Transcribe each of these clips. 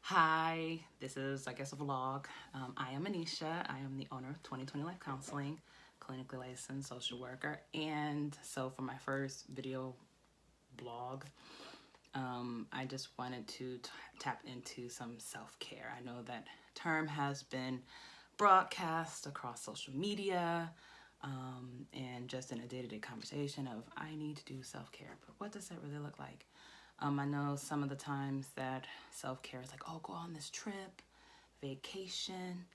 Hi, this is, I guess, a vlog. I am Anisha. I am the owner of 2020 Life Counseling, clinically licensed social worker. And so for my first video blog, I just wanted to tap into some self-care. I know that term has been broadcast across social media and just in a day-to-day conversation of I need to do self-care. But what does that really look like? I know some of the times that self-care is like, oh, go on this trip, vacation,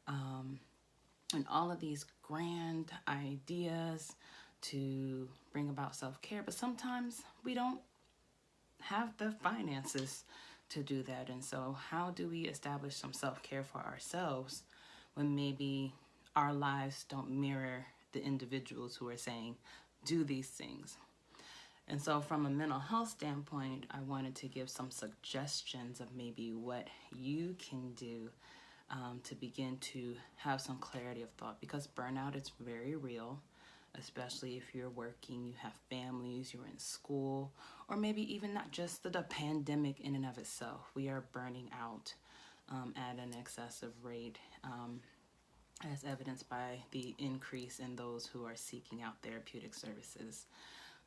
and all of these grand ideas to bring about self-care. But sometimes we don't have the finances to do that. And so how do we establish some self-care for ourselves when maybe our lives don't mirror the individuals who are saying, do these things? And so from a mental health standpoint, I wanted to give some suggestions of maybe what you can do to begin to have some clarity of thought, because burnout is very real, especially if you're working, you have families, you're in school, or maybe even not just the pandemic in and of itself. We are burning out at an excessive rate, as evidenced by the increase in those who are seeking out therapeutic services.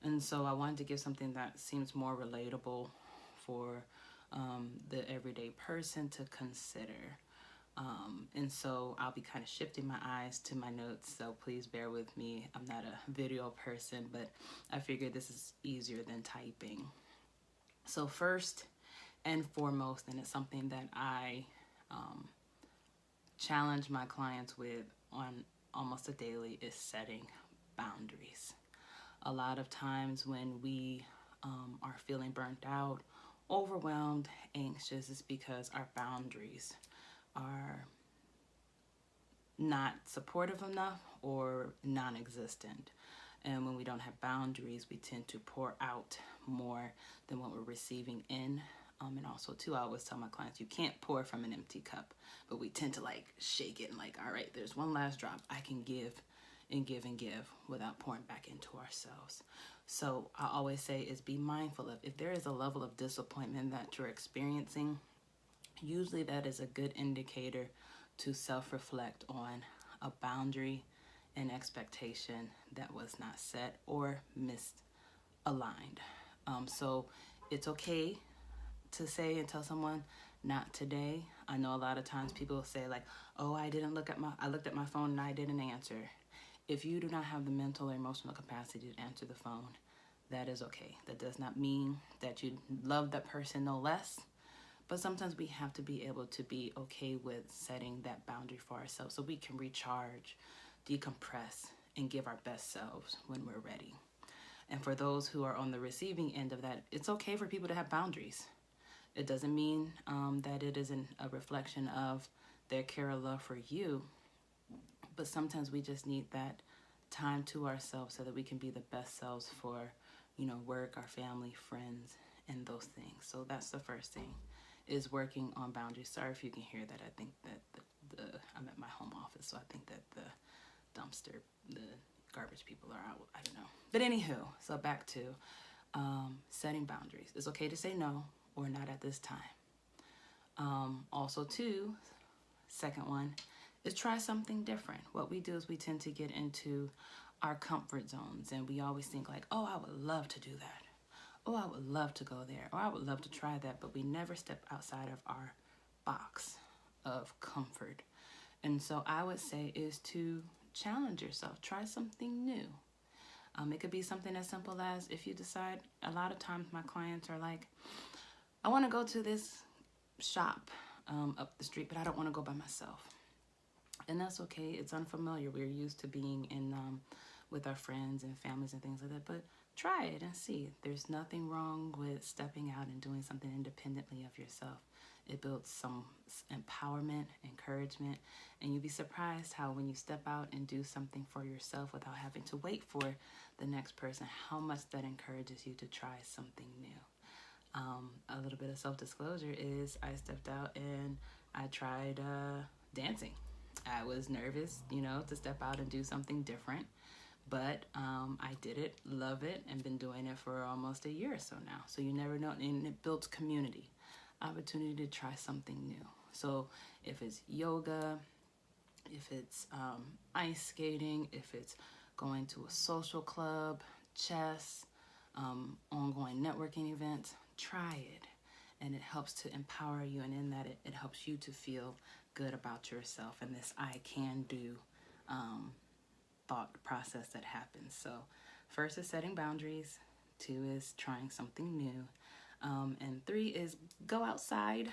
And so I wanted to give something that seems more relatable for the everyday person to consider. And so I'll be kind of shifting my eyes to my notes, so please bear with me. I'm not a video person, but I figured this is easier than typing. So first and foremost, and it's something that I challenge my clients with on almost a daily, is setting boundaries. A lot of times when we are feeling burnt out, overwhelmed, anxious, it's because our boundaries are not supportive enough or non-existent. And when we don't have boundaries, we tend to pour out more than what we're receiving in. And also, too, I always tell my clients, you can't pour from an empty cup, but we tend to like shake it and like, all right, there's one last drop. I can give and give and give without pouring back into ourselves. So I always say is be mindful of if there is a level of disappointment that you're experiencing, usually that is a good indicator to self-reflect on a boundary and expectation that was not set or misaligned. So it's okay to say and tell someone, not today. I know a lot of times people say like, oh, I looked at my phone and I didn't answer. If you do not have the mental or emotional capacity to answer the phone, that is okay. That does not mean that you love that person no less, but sometimes we have to be able to be okay with setting that boundary for ourselves so we can recharge, decompress, and give our best selves when we're ready. And for those who are on the receiving end of that, it's okay for people to have boundaries. It doesn't mean that it isn't a reflection of their care or love for you, but sometimes we just need that time to ourselves so that we can be the best selves for, work, our family, friends, and those things. So that's the first thing, is working on boundaries. Sorry if you can hear that. I think that I'm at my home office, so I think that the garbage people are out. I don't know. But anywho, so back to setting boundaries. It's okay to say no or not at this time. Also, too, second one, is try something different. What we do is we tend to get into our comfort zones, and we always think like, oh, I would love to do that. Oh, I would love to go there, or I would love to try that, but we never step outside of our box of comfort. And so I would say is to challenge yourself. Try something new. It could be something as simple as if you decide, a lot of times my clients are like, I want to go to this shop up the street, but I don't want to go by myself. And that's okay. It's unfamiliar. We're used to being in with our friends and families and things like that. But try it and see. There's nothing wrong with stepping out and doing something independently of yourself. It builds some empowerment, encouragement, and you'll be surprised how when you step out and do something for yourself without having to wait for the next person, how much that encourages you to try something new. A little bit of self-disclosure is I stepped out and I tried dancing. I was nervous, to step out and do something different, but I did it, love it, and been doing it for almost a year or so now. So you never know, and it builds community. opportunity to try something new. So if it's yoga, if it's ice skating, if it's going to a social club, chess, ongoing networking events, try it. And it helps to empower you, and in that it helps you to feel good about yourself and this I can do thought process that happens. So first is setting boundaries, 2 is trying something new, and 3 is go outside.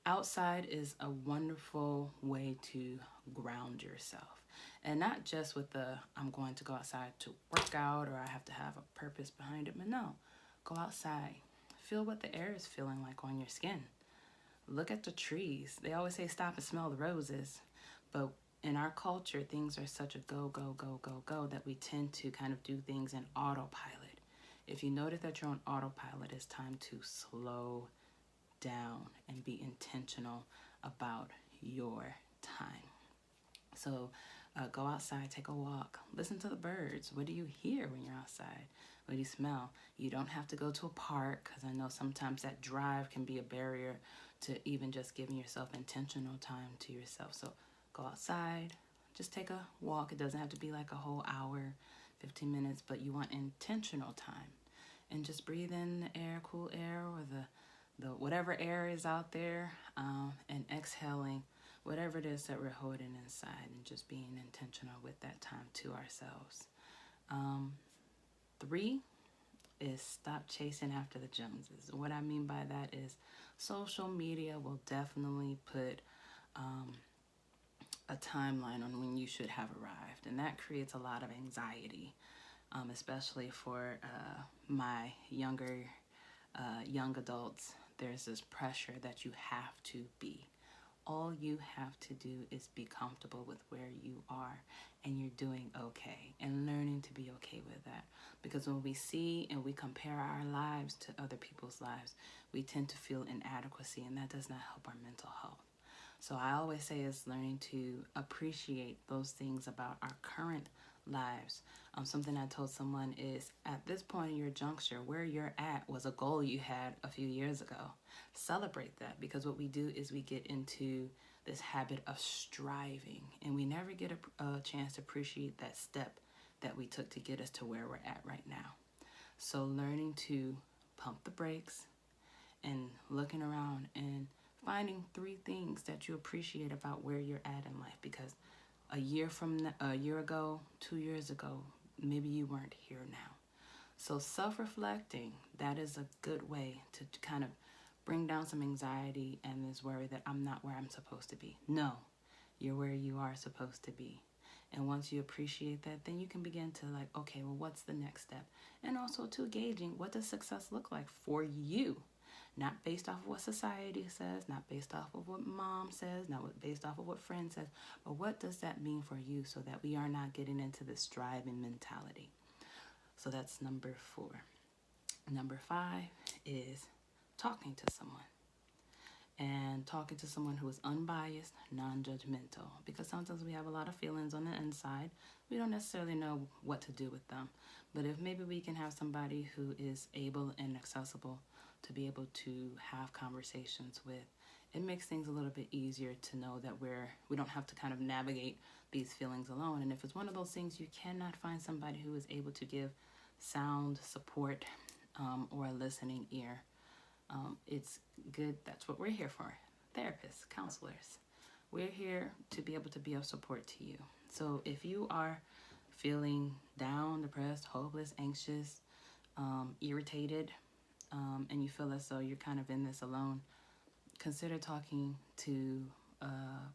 Outside is a wonderful way to ground yourself. And not just with the I'm going to go outside to work out or I have to have a purpose behind it, but no, go outside. Feel what the air is feeling like on your skin. Look at the trees. They always say stop and smell the roses. But in our culture, things are such a go, go, go, go, go that we tend to kind of do things in autopilot. If you notice that you're on autopilot, it's time to slow down and be intentional about your time. So go outside, take a walk, listen to the birds. What do you hear when you're outside? What do you smell? You don't have to go to a park, because I know sometimes that drive can be a barrier to even just giving yourself intentional time to yourself. So go outside, just take a walk. It doesn't have to be like a whole hour, 15 minutes, but you want intentional time. And just breathe in the air, cool air, or the whatever air is out there, and exhaling whatever it is that we're holding inside, and just being intentional with that time to ourselves. 3 is stop chasing after the Joneses. What I mean by that is social media will definitely put a timeline on when you should have arrived, and that creates a lot of anxiety, especially for my young adults. There's this pressure that you have to be. All you have to do is be comfortable with where you are, and you're doing okay, and learning to be okay with that. Because when we see and we compare our lives to other people's lives, we tend to feel inadequacy, and that does not help our mental health. So I always say it's learning to appreciate those things about our current lives. Something I told someone is, at this point in your juncture, where you're at was a goal you had a few years ago. Celebrate that, because what we do is we get into this habit of striving, and we never get a chance to appreciate that step that we took to get us to where we're at right now. So learning to pump the brakes and looking around and finding 3 things that you appreciate about where you're at in life, because a year ago, 2 years ago, maybe you weren't here now. So self-reflecting, that is a good way to kind of bring down some anxiety and this worry that I'm not where I'm supposed to be. No, you're where you are supposed to be. And once you appreciate that, then you can begin to like, okay, well, what's the next step? And also to gauging, what does success look like for you? Not based off of what society says, not based off of what mom says, not based off of what friends says, but what does that mean for you, so that we are not getting into this striving mentality. So that's number 4. Number 5 is talking to someone. And talking to someone who is unbiased, non-judgmental. Because sometimes we have a lot of feelings on the inside. We don't necessarily know what to do with them. But if maybe we can have somebody who is able and accessible to be able to have conversations with, it makes things a little bit easier to know that we don't have to kind of navigate these feelings alone. And if it's one of those things you cannot find somebody who is able to give sound support or a listening ear, it's good. That's what we're here for. Therapists, counselors. We're here to be able to be of support to you. So if you are feeling down, depressed, hopeless, anxious, irritated, and you feel as though you're kind of in this alone, consider talking to a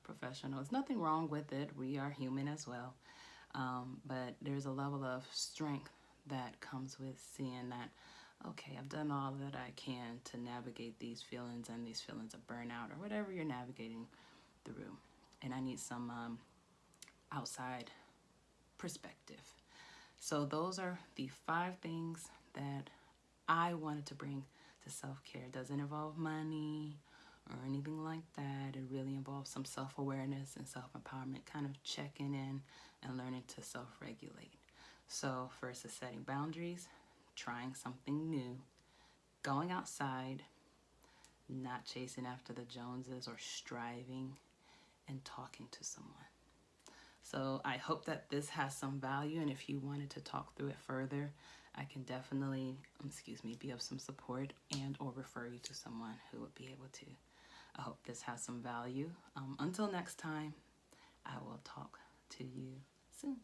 professional. There's nothing wrong with it. We are human as well. But there's a level of strength that comes with seeing that, okay, I've done all that I can to navigate these feelings and these feelings of burnout or whatever you're navigating through. And I need some outside perspective. So those are the 5 things that I wanted to bring to self-care. It doesn't involve money or anything like that. It really involves some self-awareness and self-empowerment, kind of checking in and learning to self-regulate. So first is setting boundaries, trying something new, going outside, not chasing after the Joneses, or striving and talking to someone. So I hope that this has some value, and if you wanted to talk through it further, I can definitely, be of some support and or refer you to someone who would be able to. I hope this has some value. Until next time, I will talk to you soon.